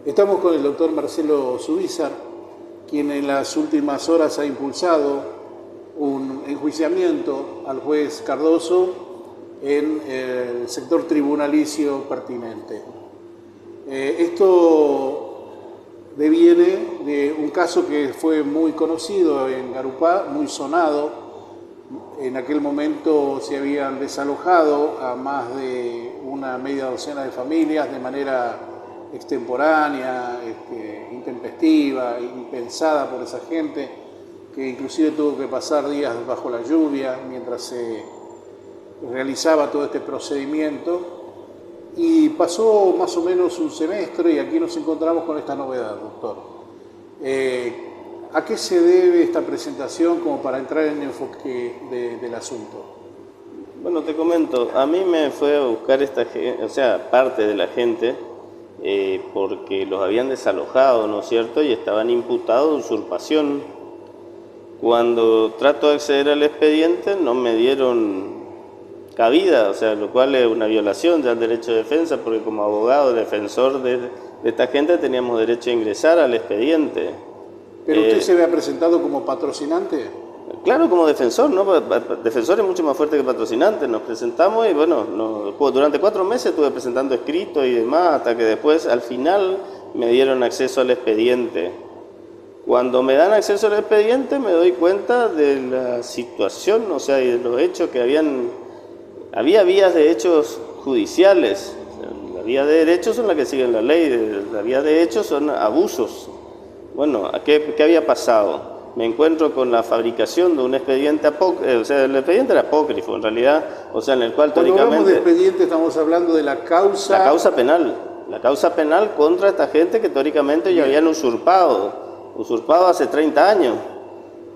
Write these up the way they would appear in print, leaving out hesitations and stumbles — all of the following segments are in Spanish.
Estamos con el doctor Marcelo Zubizar, quien en las últimas horas ha impulsado un enjuiciamiento al juez Cardoso en el sector tribunalicio pertinente. Esto deviene de un caso que fue muy conocido en Garupá, muy sonado. En aquel momento se habían desalojado a más de una media docena de familias de manera extemporánea, intempestiva, impensada por esa gente, que inclusive tuvo que pasar días bajo la lluvia mientras se realizaba todo este procedimiento. Y pasó más o menos un semestre y aquí nos encontramos con esta novedad, doctor. ¿A qué se debe esta presentación como para entrar en el enfoque del asunto? Bueno, te comento, a mí me fue a buscar esta gente, o sea, parte de la gente, porque los habían desalojado, ¿no es cierto? Y estaban imputados de usurpación. Cuando trato de acceder al expediente no me dieron cabida, o sea, lo cual es una violación del derecho de defensa, porque como abogado, defensor de esta gente teníamos derecho a ingresar al expediente. ¿Pero usted se había presentado como patrocinante? Claro, como defensor, ¿no? Defensor es mucho más fuerte que patrocinante. Nos presentamos y bueno, durante 4 meses estuve presentando escritos y demás, hasta que después, al final, me dieron acceso al expediente. Cuando me dan acceso al expediente me doy cuenta de la situación, o sea, y de los hechos que había vías de hechos judiciales. La vía de derechos son las que siguen la ley, la vía de hechos son abusos. Bueno, ¿qué había pasado? Me encuentro con la fabricación de un expediente apócrifo, o sea, el expediente era apócrifo en realidad, o sea, en el cual Cuando teóricamente... hablamos de expediente estamos hablando de la causa... La causa penal contra esta gente que teóricamente ya habían usurpado hace 30 años.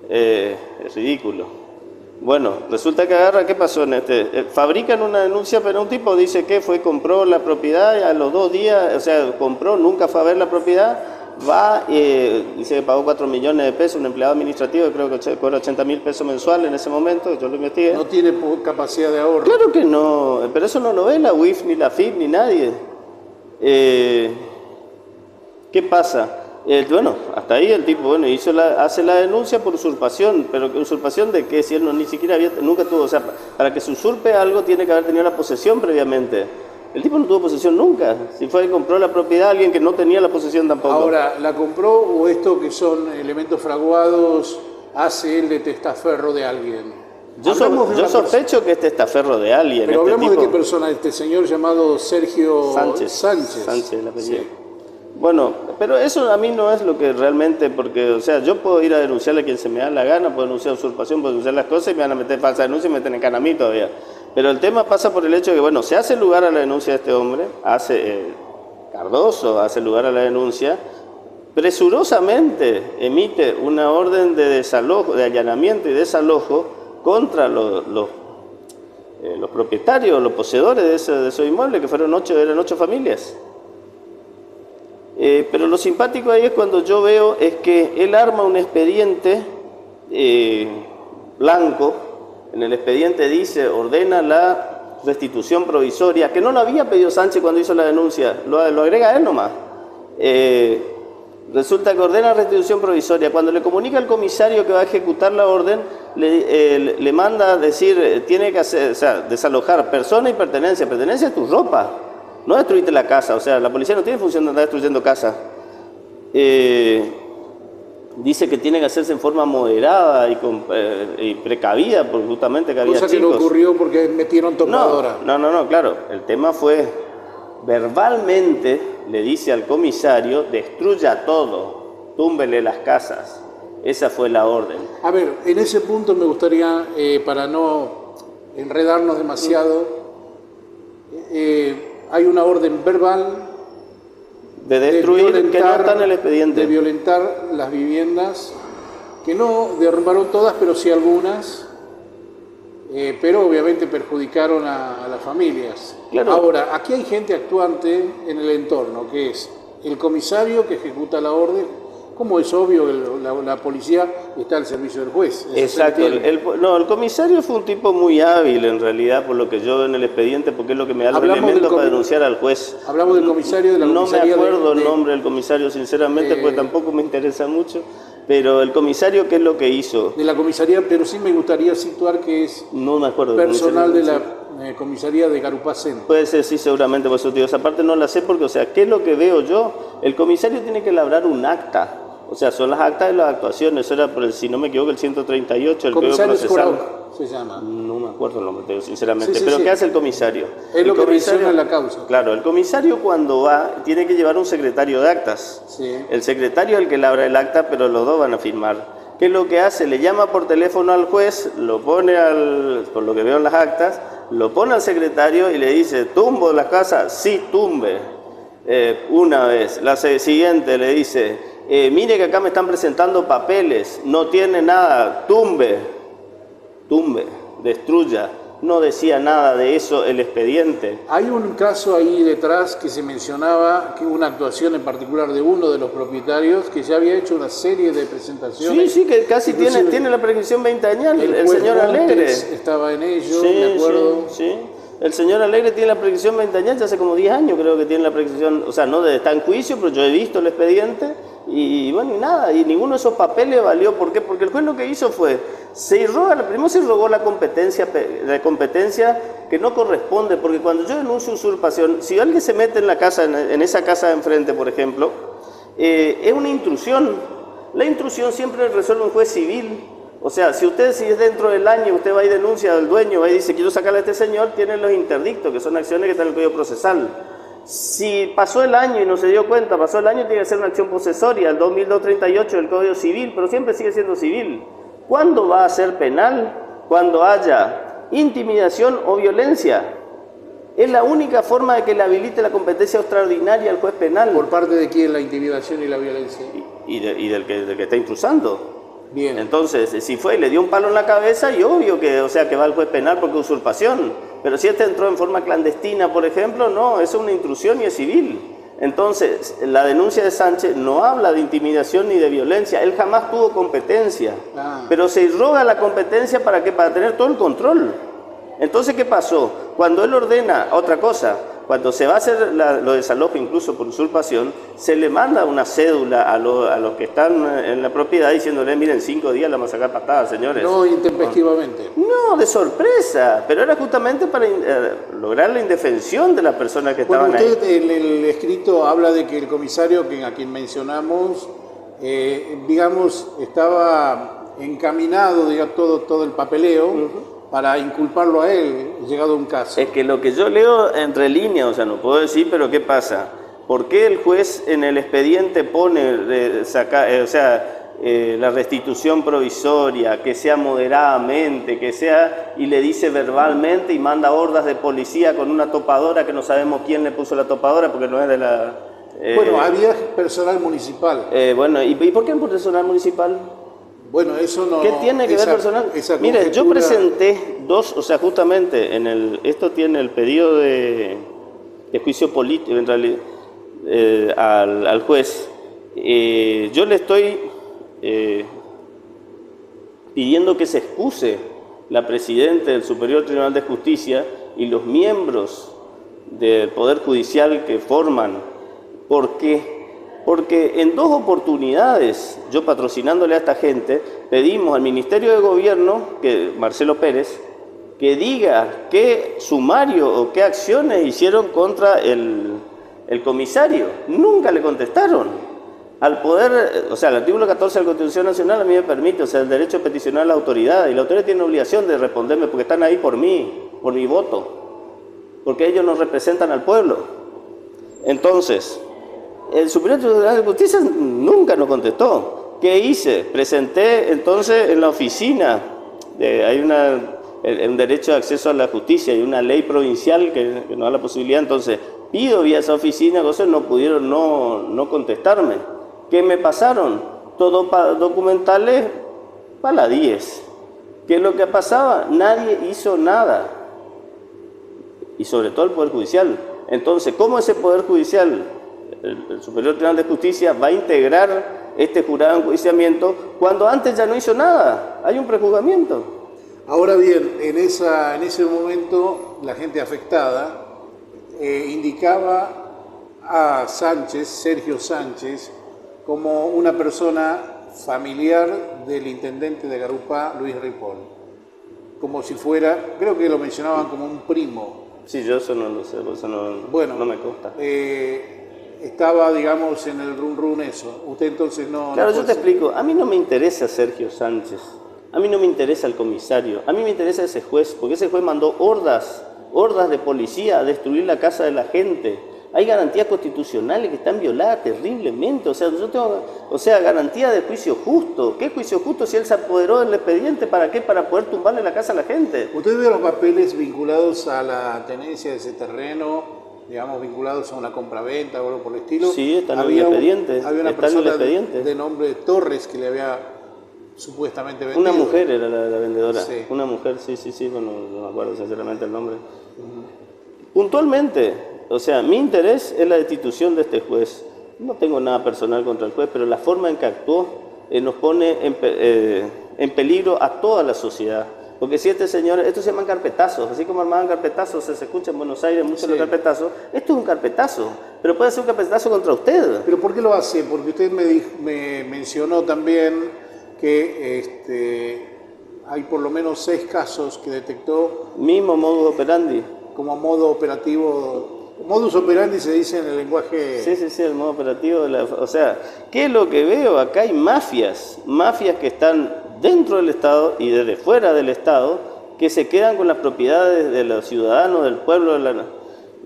Es ridículo. Bueno, resulta que agarra, ¿qué pasó en fabrican una denuncia, pero un tipo dice que compró la propiedad y a los 2 días, o sea, compró, nunca fue a ver la propiedad, va, dice que pagó 4 millones de pesos, un empleado administrativo, creo que cobra 80.000 pesos mensuales en ese momento, yo lo investigué. No tiene capacidad de ahorro. Claro que no, pero eso no lo ve la UIF, ni la FIP, ni nadie. ¿Qué pasa? Bueno, hasta ahí el tipo, bueno, hace la denuncia por usurpación, pero ¿usurpación de qué? Si él ni siquiera nunca tuvo, o sea, para que se usurpe algo tiene que haber tenido la posesión previamente. El tipo no tuvo posesión nunca. Si fue y compró la propiedad, alguien que no tenía la posesión tampoco. Ahora, ¿la compró o esto que son elementos fraguados hace él de testaferro de alguien? Yo sospecho que es testaferro de alguien. Pero hablamos de qué persona, este señor llamado Sergio Sánchez, el apellido. Sí. Bueno, pero eso a mí no es lo que realmente, porque, o sea, yo puedo ir a denunciarle a quien se me da la gana, puedo denunciar usurpación, puedo denunciar las cosas y me van a meter falsa denuncia y me meten en cana a mí todavía. Pero el tema pasa por el hecho de que, bueno, se hace lugar a la denuncia de este hombre, Cardoso hace lugar a la denuncia, presurosamente emite una orden de desalojo, de allanamiento y desalojo contra los propietarios, los poseedores de esos inmuebles, que eran 8 familias. Pero lo simpático ahí es cuando yo veo es que él arma un expediente blanco. En el expediente dice, ordena la restitución provisoria, que no lo había pedido Sánchez cuando hizo la denuncia, lo agrega él nomás. Resulta que ordena restitución provisoria. Cuando le comunica al comisario que va a ejecutar la orden, le manda a decir, tiene que hacer, o sea, desalojar persona y pertenencia. Pertenencia es tu ropa, no destruirte la casa. O sea, la policía no tiene función de andar destruyendo casa. Dice que tiene que hacerse en forma moderada y precavida, porque justamente que había cosa que no ocurrió porque metieron topadora. No, claro. El tema fue, verbalmente le dice al comisario, destruya todo, túmbele las casas. Esa fue la orden. A ver, en ese punto me gustaría, para no enredarnos demasiado, hay una orden verbal de destruir, que no está en el expediente. De violentar las viviendas, que no derrumbaron todas, pero sí algunas, pero obviamente perjudicaron a las familias. Claro. Ahora, aquí hay gente actuante en el entorno, que es el comisario que ejecuta la orden, como es obvio, la policía está al servicio del juez. Exacto. El comisario fue un tipo muy hábil, en realidad, por lo que yo veo en el expediente, porque es lo que me da los elementos para denunciar al juez. Hablamos del comisario de la comisaría. No me acuerdo el nombre del comisario, sinceramente, porque tampoco me interesa mucho. Pero el comisario, ¿qué es lo que hizo? De la comisaría, pero sí me gustaría situar que es no me acuerdo personal de la comisaría de Garupá Centro. Puede ser, sí, seguramente, por eso digo, esa parte no la sé porque, o sea, ¿qué es lo que veo yo? El comisario tiene que elaborar un acta. O sea, son las actas de las actuaciones, eso era, si no me equivoco, el 138, el comisario Procesal. Se llama. No me acuerdo el nombre, sinceramente. Sí, pero sí. ¿qué hace el comisario? Es lo que menciona en la causa. Claro, el comisario cuando va tiene que llevar un secretario de actas. Sí. El secretario es el que elabora el acta, pero los dos van a firmar. ¿Qué es lo que hace? Le llama por teléfono al juez, lo pone por lo que veo en las actas, lo pone al secretario y le dice, ¿tumbo las casas? Sí, tumbe. Una vez. La siguiente le dice, mire que acá me están presentando papeles, no tiene nada, tumbe, destruya. No decía nada de eso el expediente. Hay un caso ahí detrás que se mencionaba, que una actuación en particular de uno de los propietarios que ya había hecho una serie de presentaciones. Sí, que casi tiene la prescripción 20 años, el señor Alegre. Estaba en ello, me acuerdo. Sí. El señor Alegre tiene la prescripción 20 años, hace como 10 años creo que tiene la prescripción, o sea, no está en juicio, pero yo he visto el expediente y bueno, y nada, y ninguno de esos papeles valió. ¿Por qué? Porque el juez lo que hizo fue, primero se irrogó la competencia que no corresponde, porque cuando yo denuncio usurpación, si alguien se mete en la casa, en esa casa de enfrente, por ejemplo, es una intrusión. La intrusión siempre resuelve un juez civil. O sea, si es dentro del año, usted va y denuncia al dueño, va y dice, quiero sacarle a este señor, tiene los interdictos, que son acciones que están en el Código Procesal. Si pasó el año y no se dio cuenta, pasó el año, tiene que ser una acción posesoria, el 2238 del Código Civil, pero siempre sigue siendo civil. ¿Cuándo va a ser penal? Cuando haya intimidación o violencia. Es la única forma de que le habilite la competencia extraordinaria al juez penal. ¿Por parte de quién la intimidación y la violencia? Y del que está intrusando. Bien. Entonces, si fue y le dio un palo en la cabeza, y obvio que va al juez penal porque es usurpación. Pero si entró en forma clandestina, por ejemplo, no, es una intrusión y es civil. Entonces, la denuncia de Sánchez no habla de intimidación ni de violencia. Él jamás tuvo competencia. Pero se irroga la competencia ¿para qué? Para tener todo el control. Entonces, ¿qué pasó? Cuando él ordena otra cosa, cuando se va a hacer los desalojos incluso por usurpación, se le manda una cédula a los que están en la propiedad diciéndole, miren, 5 días la vamos a sacar patadas, señores. No intempestivamente. No, de sorpresa, pero era justamente para lograr la indefensión de las personas que estaban ahí. Usted en el escrito habla de que el comisario, a quien mencionamos, digamos, estaba encaminado, todo el papeleo, para inculparlo a él, llegado a un caso. Es que lo que yo leo entre líneas, o sea, no puedo decir, pero ¿qué pasa? ¿Por qué el juez en el expediente pone, la restitución provisoria, que sea moderadamente, y le dice verbalmente y manda hordas de policía con una topadora que no sabemos quién le puso la topadora porque no es de la... Bueno, había personal municipal. ¿Y por qué el personal municipal? Bueno, eso no... ¿Qué tiene que ver personal? Mire, yo presenté justamente esto tiene el pedido de juicio político, en realidad, al juez. Yo le estoy pidiendo que se excuse la presidenta del Superior Tribunal de Justicia y los miembros del Poder Judicial que forman. ¿Por qué? Porque en 2 oportunidades, yo patrocinándole a esta gente, pedimos al Ministerio de Gobierno, Marcelo Pérez, que diga qué sumario o qué acciones hicieron contra el comisario. Nunca le contestaron. Al poder, el artículo 14 de la Constitución Nacional a mí me permite, el derecho a peticionar a la autoridad, y la autoridad tiene obligación de responderme porque están ahí por mí, por mi voto, porque ellos nos representan al pueblo. Entonces, el Superior Tribunal de Justicia nunca nos contestó. ¿Qué hice? Presenté entonces en la oficina, hay un derecho de acceso a la justicia y una ley provincial que nos da la posibilidad, entonces pido vía esa oficina, cosas no pudieron no contestarme. ¿Qué me pasaron? Todo documentales para la 10. ¿Qué es lo que pasaba? Nadie hizo nada. Y sobre todo el Poder Judicial. Entonces, ¿cómo ese Poder Judicial el Superior Tribunal de Justicia va a integrar este jurado de enjuiciamiento cuando antes ya no hizo nada. Hay un prejuzgamiento. Ahora bien, en ese momento la gente afectada indicaba a Sánchez, Sergio Sánchez, como una persona familiar del intendente de Garupá, Luis Ripoll. Como si fuera, creo que lo mencionaban como un primo. Sí, yo eso no lo sé, eso no me consta. Estaba, digamos, en el run eso. Usted entonces no... Claro, no yo te explico. A mí no me interesa Sergio Sánchez. A mí no me interesa el comisario. A mí me interesa ese juez, porque ese juez mandó hordas de policía a destruir la casa de la gente. Hay garantías constitucionales que están violadas terriblemente. O sea, yo tengo, garantía de juicio justo. ¿Qué juicio justo si él se apoderó del expediente? ¿Para qué? Para poder tumbarle la casa a la gente. ¿Usted ve los papeles vinculados a la tenencia de ese terreno, digamos, vinculados a una compraventa o algo por el estilo? Sí, están en el expediente. Había una persona de nombre Torres que le había supuestamente vendido. Una mujer era la vendedora. Sí. Una mujer, sí, bueno, no me acuerdo sinceramente el nombre. Puntualmente, o sea, mi interés es la destitución de este juez. No tengo nada personal contra el juez, pero la forma en que actuó nos pone en peligro a toda la sociedad. Porque si este señor, estos se llaman carpetazos, así como armaban carpetazos, se escucha en Buenos Aires muchos los carpetazos, esto es un carpetazo, pero puede ser un carpetazo contra usted. ¿Pero por qué lo hace? Porque usted me mencionó también que hay por lo menos 6 casos que detectó. Mismo modus operandi. Como modo operativo, modus operandi se dice en el lenguaje... Sí, el modo operativo, o sea, ¿qué es lo que veo? Acá hay mafias que están dentro del Estado y desde fuera del Estado, que se quedan con las propiedades de los ciudadanos del pueblo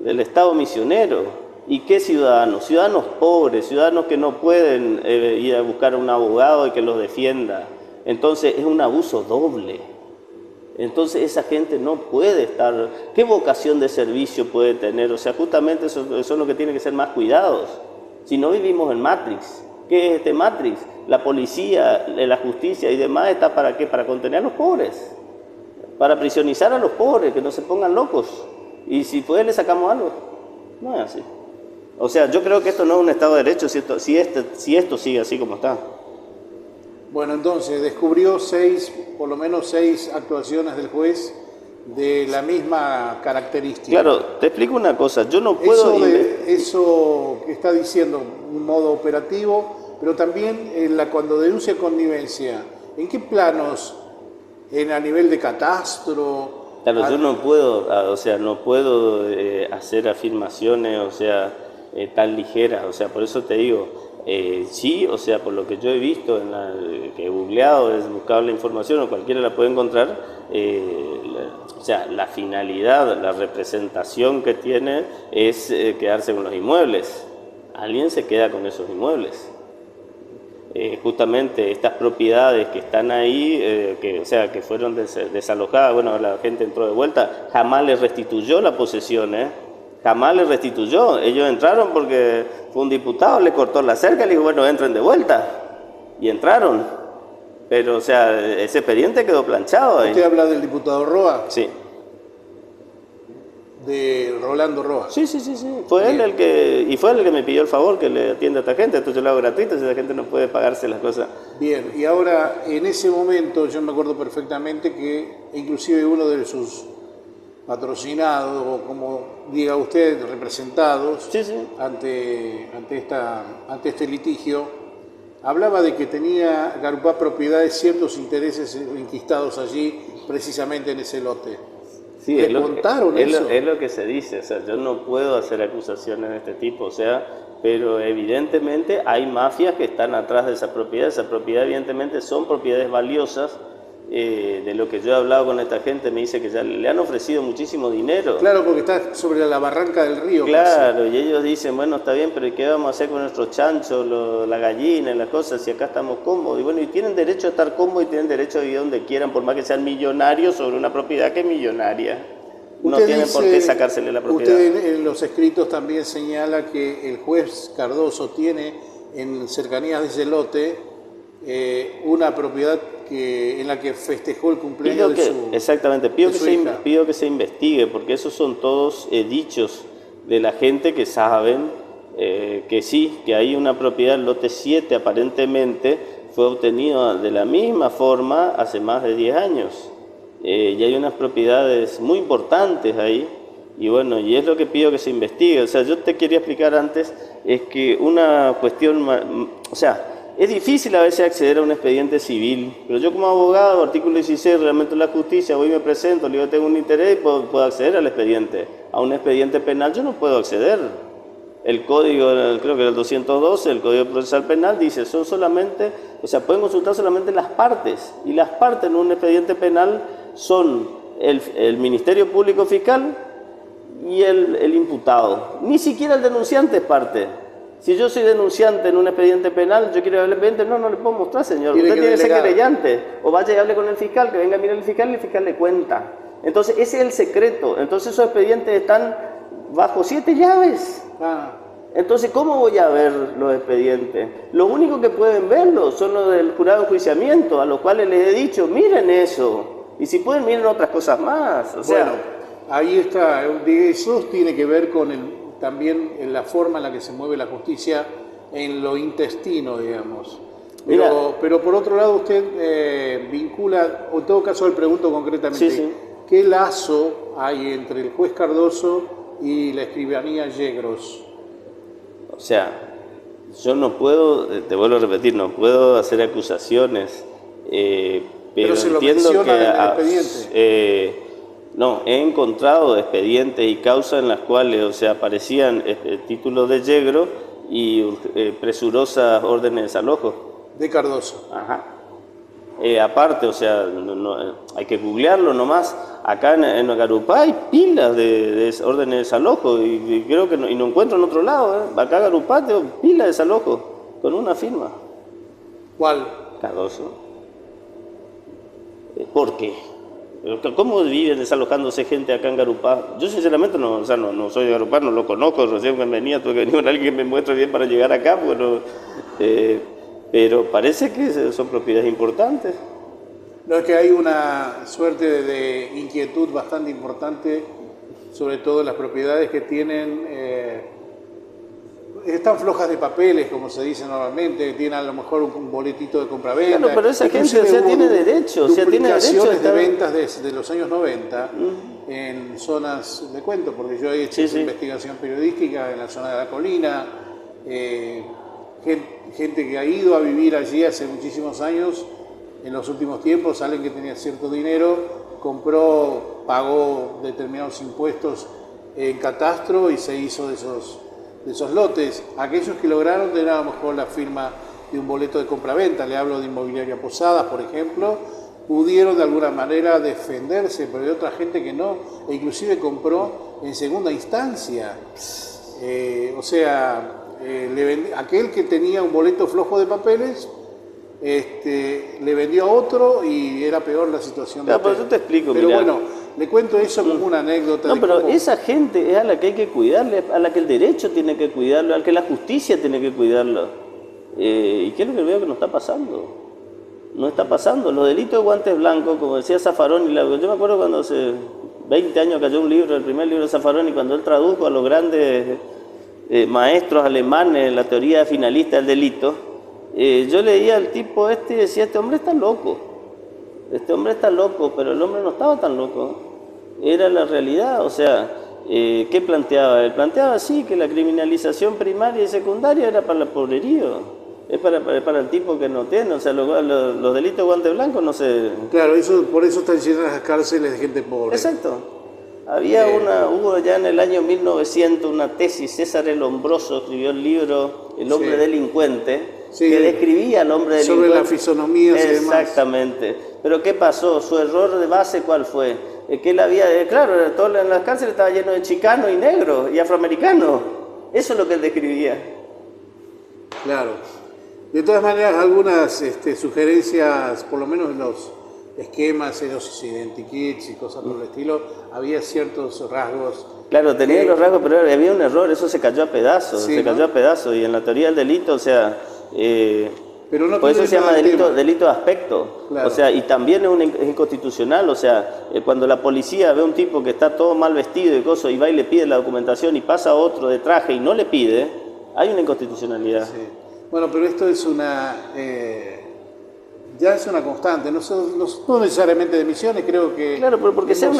del Estado misionero. ¿Y qué ciudadanos? Ciudadanos pobres, ciudadanos que no pueden ir a buscar a un abogado y que los defienda. Entonces es un abuso doble. Entonces esa gente no puede estar... ¿Qué vocación de servicio puede tener? O sea, justamente eso es lo que tiene que ser más cuidados. Si no vivimos en Matrix. ¿Qué es este Matrix? La policía, la justicia y demás está ¿para qué? Para contener a los pobres. Para prisionizar a los pobres, que no se pongan locos. Y si puede le sacamos algo. No es así. O sea, yo creo que esto no es un Estado de Derecho si esto sigue así como está. Bueno, entonces descubrió por lo menos 6 actuaciones del juez de la misma característica. Claro, te explico una cosa, yo no puedo... Eso que está diciendo, un modo operativo, pero también cuando denuncia connivencia, ¿en qué planos? ¿A nivel de catastro? Claro, yo no puedo, hacer afirmaciones, tan ligeras, por eso te digo... sí, por lo que yo he visto, que he googleado, he buscado la información o cualquiera la puede encontrar, la finalidad, la representación que tiene es quedarse con los inmuebles. Alguien se queda con esos inmuebles. Justamente estas propiedades que están ahí, que fueron desalojadas, bueno, la gente entró de vuelta, jamás les restituyó la posesión, Jamás les restituyó. Ellos entraron porque fue un diputado, le cortó la cerca y le dijo, bueno, entren de vuelta. Y entraron. Pero, ese expediente quedó planchado ahí. ¿Usted habla del diputado Roa? Sí. De Rolando Roa. Sí. Fue él el que me pidió el favor que le atienda a esta gente. Esto yo lo hago gratuito si la gente no puede pagarse las cosas. Bien, y ahora, en ese momento, yo me acuerdo perfectamente que inclusive uno de sus patrocinados, o como diga usted, representados ante este litigio, hablaba de que tenía Garupá propiedades, ciertos intereses enquistados allí, precisamente en ese lote. Sí, ¿Le contaron eso? Es lo que se dice, yo no puedo hacer acusaciones de este tipo, pero evidentemente hay mafias que están atrás de esa propiedad evidentemente son propiedades valiosas. De lo que yo he hablado con esta gente, me dice que ya le han ofrecido muchísimo dinero. Claro, porque está sobre la barranca del río. Claro, casi. Y ellos dicen, bueno, está bien, pero ¿qué vamos a hacer con nuestros chanchos, la gallina y las cosas, si acá estamos cómodos? Y bueno, y tienen derecho a estar cómodos y tienen derecho a vivir donde quieran, por más que sean millonarios sobre una propiedad que es millonaria. No tienen por qué sacársele la propiedad. Usted en los escritos también señala que el juez Cardoso tiene en cercanías de ese lote una propiedad en la que festejó el cumpleaños de su hija. Exactamente, pido que se investigue, porque esos son todos dichos de la gente que saben que sí, que hay una propiedad, el lote 7 aparentemente fue obtenido de la misma forma hace más de 10 años. Y hay unas propiedades muy importantes ahí, y bueno, y es lo que pido que se investigue. O sea, yo te quería explicar antes, es que una cuestión, o sea, es difícil a veces acceder a un expediente civil, pero yo como abogado, artículo 16, reglamento de la justicia, voy y me presento, le digo, tengo un interés y puedo acceder al expediente. A un expediente penal yo no puedo acceder. El código, creo que era el 212, el Código Procesal Penal, dice, son solamente, o sea, pueden consultar solamente las partes, y las partes en un expediente penal son el Ministerio Público Fiscal y el imputado. Ni siquiera el denunciante es parte. Si yo soy denunciante en un expediente penal, yo quiero ver el expediente, no le puedo mostrar, señor. Usted tiene que ser querellante. O vaya y hable con el fiscal, que venga a mirar el fiscal y el fiscal le cuenta. Entonces, ese es el secreto. Entonces, esos expedientes están bajo 7 llaves. Entonces, ¿cómo voy a ver los expedientes? Lo único que pueden verlo son los del jurado de enjuiciamiento, a los cuales les he dicho, miren eso. Y si pueden, miren otras cosas más. O sea, bueno, ahí está. Eso tiene que ver con también en la forma en la que se mueve la justicia en lo intestino, digamos. Pero por otro lado usted vincula, o en todo caso le pregunto concretamente, sí. ¿Qué lazo hay entre el juez Cardoso y la escribanía Yegros? O sea, yo no puedo, te vuelvo a repetir, no puedo hacer acusaciones, pero se lo entiendo que... menciona en el expediente. No, he encontrado expedientes y causas en las cuales, o sea, aparecían títulos de Yegro y presurosas órdenes de desalojo. De Cardoso. Ajá. Aparte, o sea, hay que googlearlo nomás. Acá en Garupá hay pilas de órdenes de desalojo y creo que no encuentro en otro lado. Acá en Garupá tengo pilas de desalojo con una firma. ¿Cuál? Cardoso. ¿Por qué? ¿Cómo vive desalojándose gente acá en Garupá? Yo sinceramente no soy de Garupá, no lo conozco, recién que venía, tuve que venir con alguien que me muestre bien para llegar acá, pero parece que son propiedades importantes. No, es que hay una suerte de inquietud bastante importante, sobre todo en las propiedades que tienen, están flojas de papeles, como se dice normalmente, tienen a lo mejor un boletito de compraventa. Claro, pero esa gente, o sea, tiene derecho, de ventas de los años 90 en zonas, le cuento, porque yo he hecho investigación periodística en la zona de la colina, gente que ha ido a vivir allí hace muchísimos años, en los últimos tiempos, alguien que tenía cierto dinero, pagó determinados impuestos en catastro y se hizo de esos lotes. Aquellos que lograron tener a lo mejor la firma de un boleto de compraventa, le hablo de Inmobiliaria Posadas, por ejemplo, pudieron de alguna manera defenderse, pero hay otra gente que no, e inclusive compró en segunda instancia. Aquel que tenía un boleto flojo de papeles, le vendió a otro y era peor la situación. Claro, pero yo te explico, pero mirá. Bueno, le cuento eso como una anécdota. No, pero esa gente es a la que hay que cuidarle, a la que el derecho tiene que cuidarlo, a la que la justicia tiene que cuidarlo. ¿Y qué es lo que veo que no está pasando? No está pasando. Los delitos de guantes blancos, como decía Zaffaroni, yo me acuerdo cuando hace 20 años cayó un libro, el primer libro de Zaffaroni, cuando él tradujo a los grandes maestros alemanes la teoría finalista del delito. Yo leía al tipo y decía, este hombre está loco, pero el hombre no estaba tan loco, era la realidad. O sea, ¿qué planteaba? Él planteaba así, que la criminalización primaria y secundaria era para el pobrerío, es para el tipo que no tiene, o sea, los delitos de guante blanco no se... Claro, por eso están llenas las cárceles de gente pobre. Exacto. Hubo ya en el año 1900 una tesis, César el Hombroso escribió el libro El hombre delincuente, que describía al hombre delincuente. Sobre la fisonomía y demás. Exactamente. Pero ¿qué pasó? Su error de base, ¿cuál fue? Que él todo en las cárceles estaba lleno de chicanos y negros y afroamericanos. Eso es lo que él describía. Claro. De todas maneras, algunas sugerencias, por lo menos en los esquemas, en los identikits y cosas por el estilo, había ciertos rasgos. Claro, tenía los rasgos, pero había un error, eso se cayó a pedazos, cayó a pedazos, y en la teoría del delito, o sea, pero no, por eso se llama delito de aspecto, claro. O sea, y también es inconstitucional, o sea, cuando la policía ve a un tipo que está todo mal vestido y cosas, y va y le pide la documentación y pasa otro de traje y no le pide, Hay una inconstitucionalidad. Sí. Bueno, pero esto es ya es una constante, no necesariamente de Misiones, creo que... Claro, pero porque sea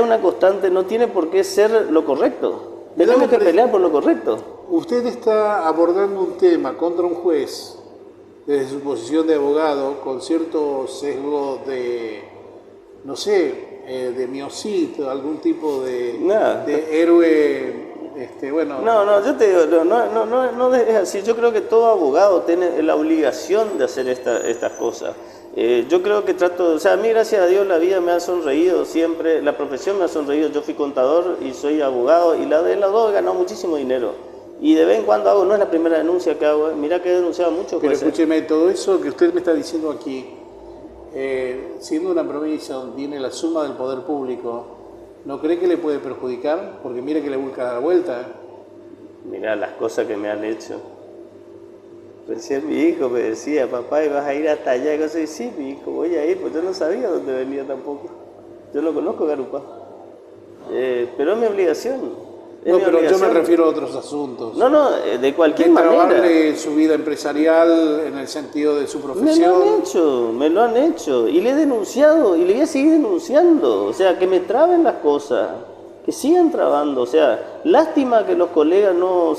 una constante no tiene por qué ser lo correcto. Tenemos que pelear por lo correcto. Usted está abordando un tema contra un juez desde su posición de abogado con cierto sesgo de, no sé, de miocito, algún tipo de héroe, bueno... No, yo te digo, no es así. Yo creo que todo abogado tiene la obligación de hacer estas cosas. Yo creo que o sea, a mí gracias a Dios la vida me ha sonreído siempre, la profesión me ha sonreído. Yo fui contador y soy abogado y de las dos he ganado muchísimo dinero. Y de vez en cuando hago, no es la primera denuncia que hago, mirá que he denunciado mucho. Pero escúcheme, todo eso que usted me está diciendo aquí, siendo una provincia donde tiene la suma del poder público, ¿no cree que le puede perjudicar? Porque mire que le busca dar vuelta. Mirá las cosas que me han hecho. Recién mi hijo me decía, papá, ¿y vas a ir hasta allá? Y yo decía, sí, mi hijo, voy a ir, pues yo no sabía dónde venía tampoco. Yo lo conozco, Garupá. Pero es mi obligación. No, pero yo me refiero a otros asuntos. No, de cualquier manera. Trabarle su vida empresarial en el sentido de su profesión. Me lo han hecho. Y le he denunciado y le voy a seguir denunciando. O sea, que me traben las cosas, que sigan trabando. O sea, lástima que los colegas no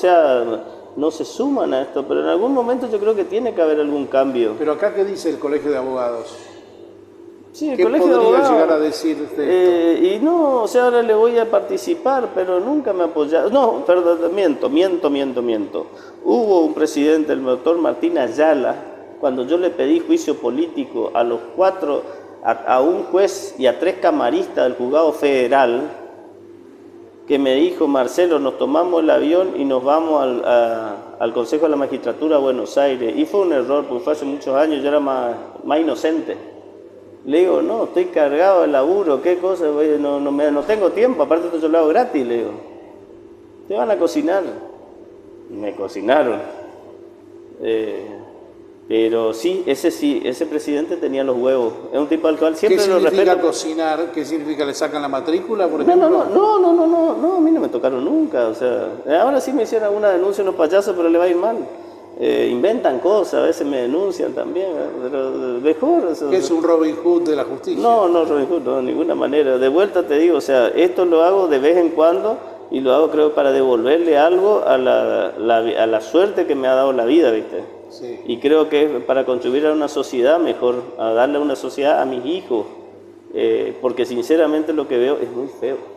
se suman a esto, pero en algún momento yo creo que tiene que haber algún cambio. Pero acá, ¿qué dice el Colegio de Abogados? Sí, el ¿Qué Colegio de podría Abogados, llegar a decir usted esto? Y no, o sea, ahora le voy a participar, pero nunca me apoyaron. No, perdón, miento. Hubo un presidente, el doctor Martín Ayala, cuando yo le pedí juicio político a los 4, a un juez y a 3 camaristas del juzgado federal, que me dijo, Marcelo, nos tomamos el avión y nos vamos al Consejo de la Magistratura a Buenos Aires. Y fue un error, porque fue hace muchos años, yo era más inocente. Le digo, no, estoy cargado de laburo, qué cosa, no tengo tiempo, aparte esto yo lo hago gratis, le digo. Te van a cocinar. Me cocinaron. Pero sí, ese presidente tenía los huevos. Es un tipo al cual siempre lo respeto. ¿Qué significa cocinar? ¿Qué significa? ¿Le sacan la matrícula, por ejemplo? No, a mí no me tocaron nunca. O sea, ahora sí me hicieron alguna denuncia unos payasos, pero le va a ir mal. Inventan cosas, a veces me denuncian también, pero mejor. ¿Qué es un Robin Hood de la justicia? No, Robin Hood, no, de ninguna manera. De vuelta te digo, o sea, esto lo hago de vez en cuando y lo hago creo para devolverle algo a la suerte que me ha dado la vida, ¿viste? Sí. Y creo que es para contribuir a una sociedad mejor, a darle una sociedad a mis hijos, porque sinceramente lo que veo es muy feo.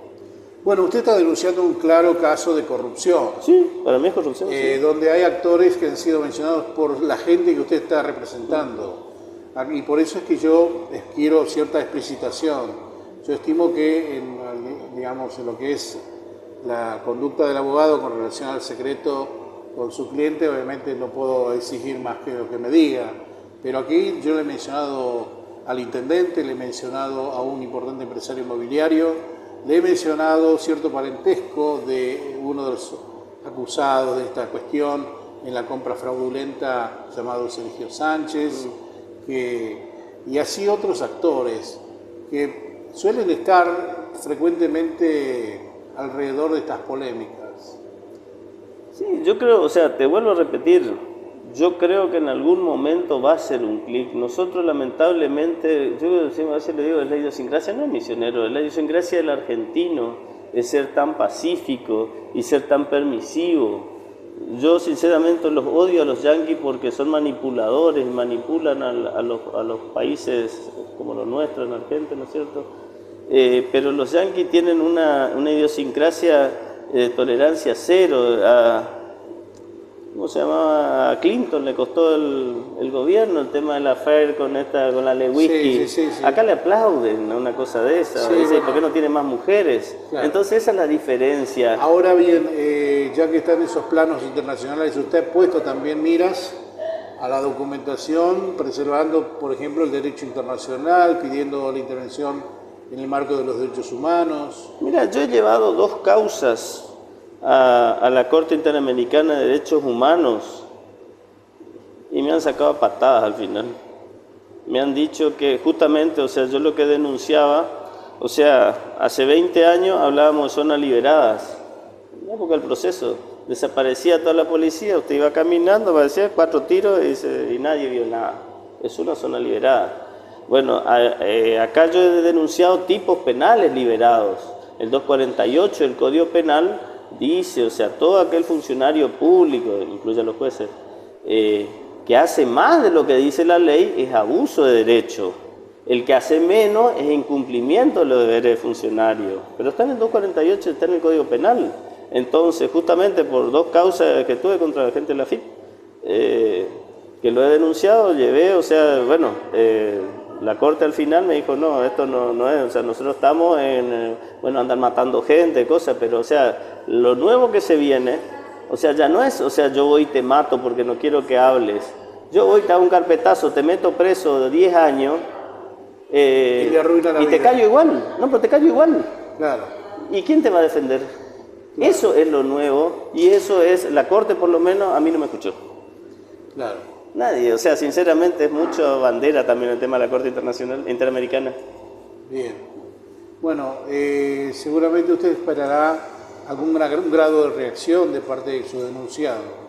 Bueno, usted está denunciando un claro caso de corrupción. Sí, para mí es corrupción. Sí. Donde hay actores que han sido mencionados por la gente que usted está representando. Y por eso es que yo quiero cierta explicitación. Yo estimo que en lo que es la conducta del abogado con relación al secreto con su cliente, obviamente no puedo exigir más que lo que me diga. Pero aquí yo le he mencionado al intendente, le he mencionado a un importante empresario inmobiliario, le he mencionado cierto parentesco de uno de los acusados de esta cuestión en la compra fraudulenta llamado Sergio Sánchez, y así otros actores que suelen estar frecuentemente alrededor de estas polémicas. Sí, yo creo, o sea, te vuelvo a repetir, yo creo que en algún momento va a ser un clic. Nosotros lamentablemente, yo a veces le digo, es la idiosincrasia, no es misionero, es la idiosincrasia del argentino, es ser tan pacífico y ser tan permisivo. Yo sinceramente los odio a los yanquis porque son manipuladores, manipulan a los países como los nuestros en Argentina, ¿no es cierto? Pero los yanquis tienen una idiosincrasia de tolerancia cero. ¿Cómo se llamaba? A Clinton le costó el gobierno el tema de la FAIR con la Lewinsky. Sí. Acá le aplauden a una cosa de esa. Sí, Dice, ¿por qué no tiene más mujeres? Claro. Entonces esa es la diferencia. Ahora bien, ya que están esos planos internacionales, usted ha puesto también miras a la documentación, preservando, por ejemplo, el derecho internacional, pidiendo la intervención en el marco de los derechos humanos. Mira, yo he llevado 2 causas a la Corte Interamericana de Derechos Humanos y me han sacado a patadas al final. Me han dicho que justamente, o sea, yo lo que denunciaba, o sea, hace 20 años hablábamos de zonas liberadas, en la época del proceso, desaparecía toda la policía, usted iba caminando, parecía 4 tiros y nadie vio nada. Es una zona liberada. Bueno, acá yo he denunciado tipos penales liberados. El 248 del Código Penal dice, o sea, todo aquel funcionario público, incluye a los jueces, que hace más de lo que dice la ley es abuso de derecho. El que hace menos es incumplimiento de los deberes de funcionario. Pero está en el 248, está en el Código Penal. Entonces, justamente por 2 causas que tuve contra la gente de la FIP, que lo he denunciado, llevé, o sea, bueno, la corte al final me dijo, no, esto no es, o sea, nosotros estamos en, bueno, andan matando gente, cosas, pero, o sea, lo nuevo que se viene, o sea, ya no es, o sea, yo voy y te mato porque no quiero que hables. Yo voy, te hago un carpetazo, te meto preso de 10 años y te callo igual. No, pero te callo igual. Claro. ¿Y quién te va a defender? Claro. Eso es lo nuevo y eso es, la corte por lo menos a mí no me escuchó. Claro. Nadie, o sea, sinceramente es mucha bandera también el tema de la Corte Internacional, Interamericana. Bien. Bueno, seguramente usted esperará algún grado de reacción de parte de su denunciado.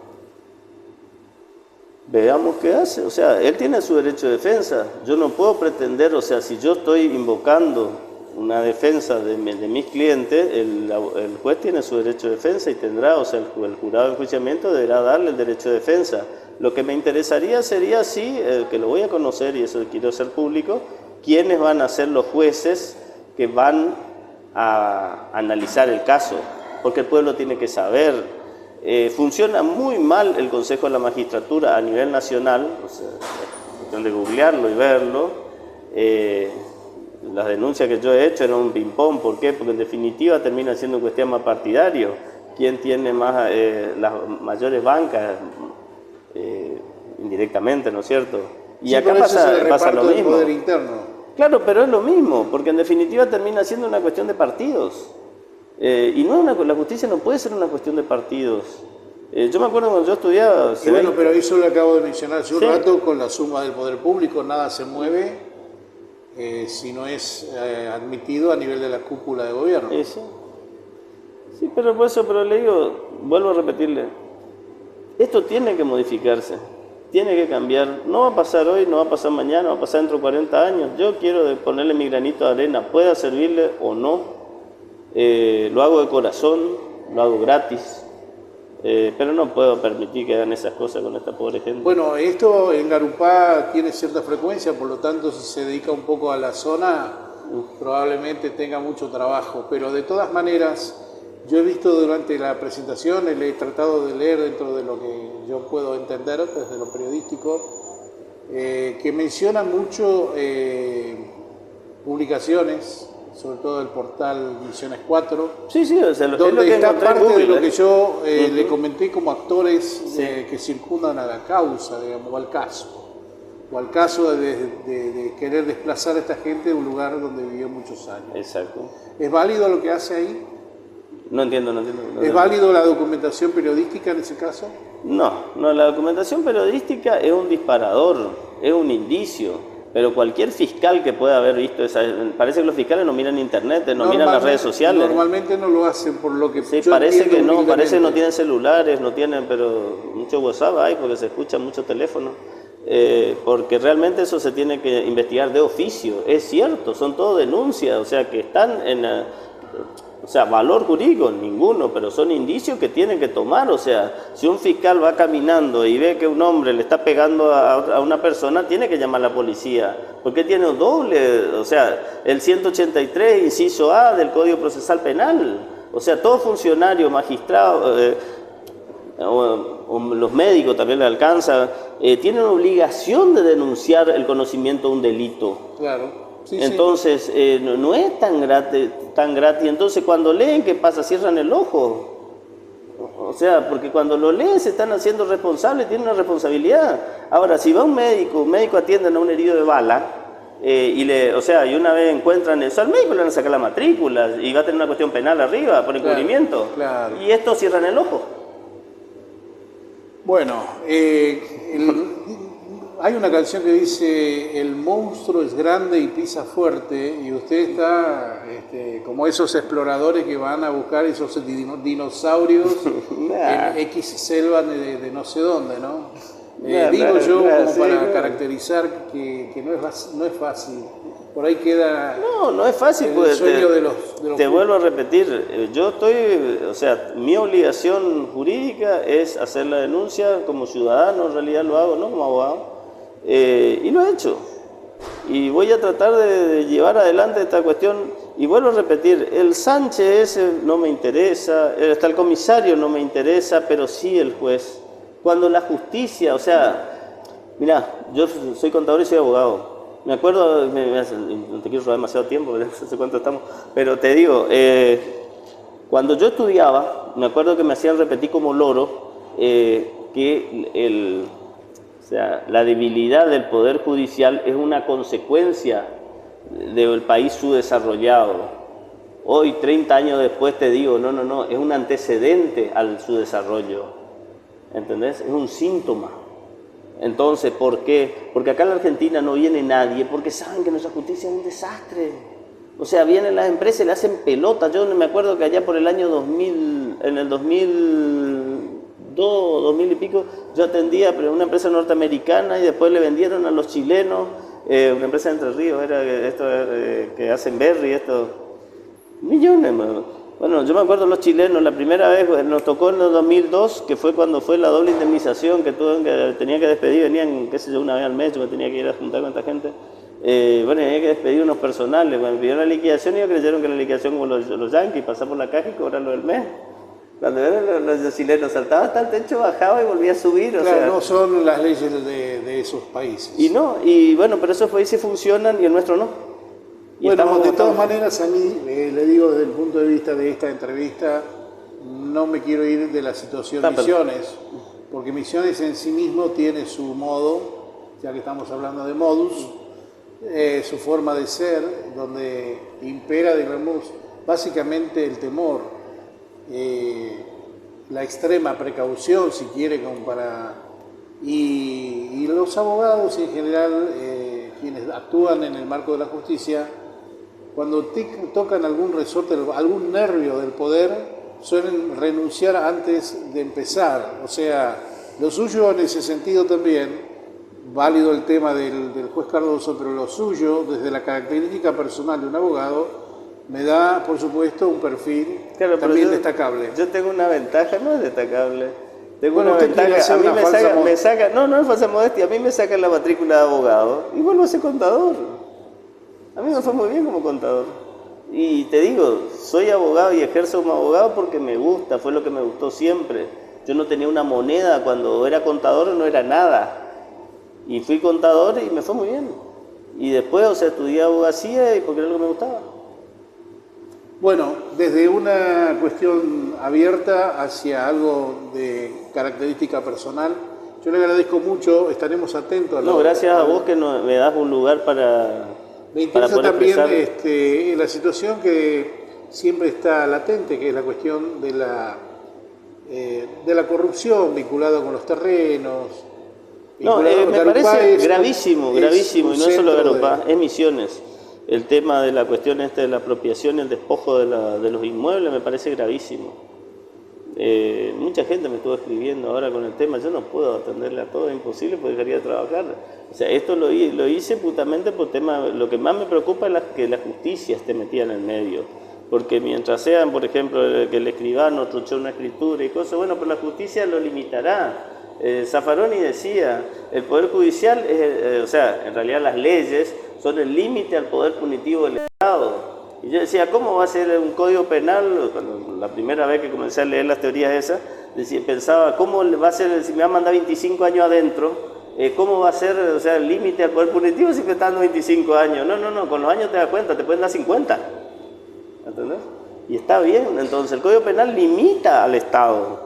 Veamos qué hace, o sea, él tiene su derecho de defensa. Yo no puedo pretender, o sea, si yo estoy invocando una defensa de mis clientes, el juez tiene su derecho de defensa y tendrá, o sea, el jurado de enjuiciamiento deberá darle el derecho de defensa. Lo que me interesaría sería, sí, que lo voy a conocer y eso quiero hacer público, quiénes van a ser los jueces que van a analizar el caso, porque el pueblo tiene que saber. Funciona muy mal el Consejo de la Magistratura a nivel nacional, o sea, es cuestión de googlearlo y verlo. Las denuncias que yo he hecho eran un ping-pong, ¿por qué? Porque en definitiva termina siendo un cuestión más partidario. ¿Quién tiene más, las mayores bancas? Indirectamente, ¿no es cierto? Y sí, acá pasa lo mismo. Poder interno. Claro, pero es lo mismo, porque en definitiva termina siendo una cuestión de partidos. Y no la justicia no puede ser una cuestión de partidos. Yo me acuerdo cuando yo estudiaba... Bueno, pero eso lo acabo de mencionar hace un rato, con la suma del poder público nada se mueve si no es admitido a nivel de la cúpula de gobierno. Sí, pero por eso, pero le digo, vuelvo a repetirle, esto tiene que modificarse, tiene que cambiar, no va a pasar hoy, no va a pasar mañana, va a pasar dentro de 40 años. Yo quiero ponerle mi granito de arena, pueda servirle o no, lo hago de corazón, lo hago gratis, pero no puedo permitir que hagan esas cosas con esta pobre gente. Bueno, esto en Garupá tiene cierta frecuencia, por lo tanto si se dedica un poco a la zona, probablemente tenga mucho trabajo, pero de todas maneras... Yo he visto durante la presentación, he tratado de leer dentro de lo que yo puedo entender desde lo periodístico, que menciona mucho publicaciones, sobre todo el portal Misiones 4, sí, o sea, donde es lo que está parte Google, de lo que yo le comenté como actores que circundan a la causa, digamos, o al caso de querer desplazar a esta gente de un lugar donde vivió muchos años. Exacto. ¿Es válido lo que hace ahí? No entiendo. ¿Es válido la documentación periodística en ese caso? No, la documentación periodística es un disparador, es un indicio, pero cualquier fiscal que pueda haber visto parece que los fiscales no miran internet, no miran las redes sociales. Normalmente no lo hacen por lo que sí, parece que no, parece que no tienen celulares, no tienen, pero mucho WhatsApp hay porque se escuchan muchos teléfonos. Porque realmente eso se tiene que investigar de oficio, es cierto, son todo denuncias, o sea que están en... O sea, valor jurídico, ninguno, pero son indicios que tienen que tomar. O sea, si un fiscal va caminando y ve que un hombre le está pegando a una persona, tiene que llamar a la policía. Porque tiene un doble, o sea, el 183, inciso A del Código Procesal Penal. O sea, todo funcionario, magistrado, o los médicos también le alcanza, tienen obligación de denunciar el conocimiento de un delito. Claro. Sí, entonces, no es tan gratis. Entonces, cuando leen, ¿qué pasa? Cierran el ojo. O sea, porque cuando lo leen se están haciendo responsables, tienen una responsabilidad. Ahora, si va un médico atiende a un herido de bala, y una vez encuentran eso, al médico le van a sacar la matrícula y va a tener una cuestión penal arriba por encubrimiento. Claro. Y estos cierran el ojo. Bueno, Hay una canción que dice, el monstruo es grande y pisa fuerte, y usted está como esos exploradores que van a buscar esos dinosaurios en X selva de no sé dónde, ¿no? Digo yo como para caracterizar que no es fácil. Por ahí queda no es fácil, el pues sueño de los te vuelvo a repetir, yo o sea, mi obligación jurídica es hacer la denuncia como ciudadano, en realidad lo hago, no como abogado, y lo he hecho. Y voy a tratar de llevar adelante esta cuestión, y vuelvo a repetir, el Sánchez ese no me interesa, hasta el comisario no me interesa, pero sí el juez. Cuando la justicia, o sea, mirá, yo soy contador y soy abogado. Me acuerdo, no te quiero robar demasiado tiempo, no sé cuánto estamos, pero te digo, cuando yo estudiaba, me acuerdo que me hacían repetir como loro que o sea, la debilidad del Poder Judicial es una consecuencia del país subdesarrollado. Hoy, 30 años después, te digo, no, es un antecedente al subdesarrollo, ¿entendés? Es un síntoma. Entonces, ¿por qué? Porque acá en la Argentina no viene nadie, porque saben que nuestra justicia es un desastre. O sea, vienen las empresas y le hacen pelota. Yo me acuerdo que allá por el año 2000, en el 2002, 2000 y pico, yo atendía a una empresa norteamericana y después le vendieron a los chilenos, una empresa de Entre Ríos, era que hacen berry, millones, man. Bueno, yo me acuerdo los chilenos, la primera vez nos tocó en el 2002, que fue cuando fue la doble indemnización, que tenía que despedir, venían, qué sé yo, una vez al mes, yo me tenía que ir a juntar con esta gente. Bueno, tenía que despedir unos personales. Cuando me pidieron la liquidación, ellos creyeron que la liquidación como los yanquis, pasar por la caja y cobrarlo del mes. Cuando eran los chilenos, saltaba hasta el techo, bajaba y volvía a subir. Claro, o sea, no son las leyes de esos países. Y bueno, pero esos países funcionan y el nuestro no. Bueno, de todas maneras, a mí, le digo desde el punto de vista de esta entrevista, no me quiero ir de la situación de Misiones, porque Misiones en sí mismo tiene su modo, ya que estamos hablando de modus, su forma de ser, donde impera, digamos, básicamente el temor, la extrema precaución, si quiere, como para... Y los abogados en general, quienes actúan en el marco de la justicia, cuando tocan algún resorte, algún nervio del poder, suelen renunciar antes de empezar. O sea, lo suyo en ese sentido también, válido el tema del juez Cardoso, pero lo suyo, desde la característica personal de un abogado, me da, por supuesto, un perfil también destacable. Yo tengo una ventaja, no es destacable. Tengo una ventaja, a mí me saca, no es falsa modestia, a mí me sacan la matrícula de abogado y vuelvo a ser contador. A mí me fue muy bien como contador. Y te digo, soy abogado y ejerzo como abogado porque me gusta, fue lo que me gustó siempre. Yo no tenía una moneda, cuando era contador no era nada. Y fui contador y me fue muy bien. Y después, o sea, estudié abogacía y porque era lo que me gustaba. Bueno, desde una cuestión abierta hacia algo de característica personal, yo le agradezco mucho, estaremos atentos a No, gracias a vos que me das un lugar para... Me interesa también la situación que siempre está latente, que es la cuestión de la corrupción vinculada con los terrenos. No, me parece gravísimo, y no solo Garupá, es Misiones. El tema de la cuestión de la apropiación y el despojo de los inmuebles me parece gravísimo. Mucha gente me estuvo escribiendo ahora con el tema, yo no puedo atenderle a todo, es imposible porque quería trabajar. O sea, esto lo hice putamente por tema, lo que más me preocupa es que la justicia esté metida en el medio. Porque mientras sean, por ejemplo, que el escribano truchó una escritura y cosas, bueno, pues la justicia lo limitará. Zaffaroni decía, el Poder Judicial, o sea, en realidad las leyes son el límite al poder punitivo del Estado. Y yo decía, ¿cómo va a ser un código penal? Cuando la primera vez que comencé a leer las teorías esas, pensaba, ¿cómo va a ser, si me va a mandar 25 años adentro, cómo va a ser, o sea, el límite al poder punitivo si me están dando 25 años? No, con los años te das cuenta, te pueden dar 50. ¿Entendés? Y está bien, entonces el Código Penal limita al Estado,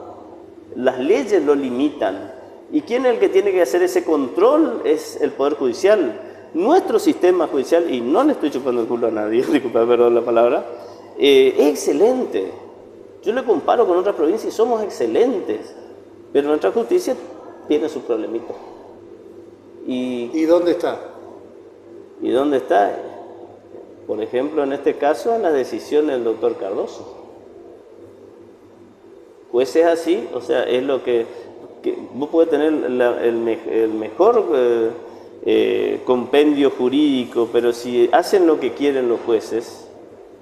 las leyes lo limitan. ¿Y quién es el que tiene que hacer ese control? Es el Poder Judicial. Nuestro sistema judicial, y no le estoy chupando el culo a nadie, disculpa, perdón la palabra, es excelente. Yo le comparo con otras provincias y somos excelentes, pero nuestra justicia tiene sus problemitas. ¿Y dónde está? ¿Y dónde está? Por ejemplo, en este caso, en la decisión del doctor Cardoso. Pues es así, o sea, es lo que vos podés tener el mejor compendio jurídico, pero si hacen lo que quieren los jueces,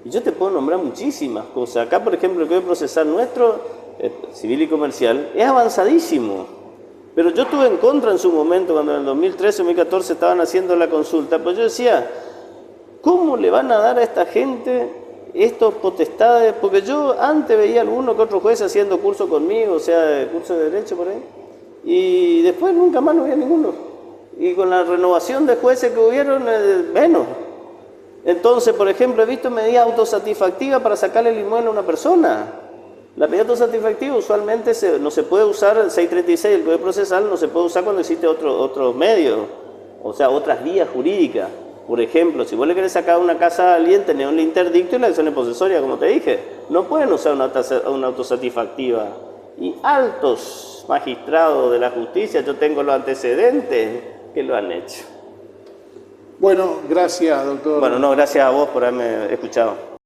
y yo te puedo nombrar muchísimas cosas. Acá, por ejemplo, el Código Procesal nuestro, civil y comercial, es avanzadísimo. Pero yo estuve en contra en su momento, cuando en el 2013 2014 estaban haciendo la consulta, pues yo decía, ¿cómo le van a dar a esta gente estos potestades? Porque yo antes veía alguno que otro juez haciendo curso conmigo, o sea, curso de derecho por ahí, y después nunca más no había ninguno. Y con la renovación de jueces que hubieron, menos. Entonces, por ejemplo, he visto medidas autosatisfactivas para sacarle el inmueble a una persona. La medida autosatisfactiva usualmente no se puede usar, el 636 del Código Procesal no se puede usar cuando existe otro medio, o sea, otras vías jurídicas. Por ejemplo, si vos le querés sacar una casa a alguien, tenés un interdicto y la acción posesoria, como te dije. No pueden usar una autosatisfactiva. Y altos magistrados de la justicia, yo tengo los antecedentes que lo han hecho. Bueno, gracias, doctor. Bueno, no, gracias a vos por haberme escuchado.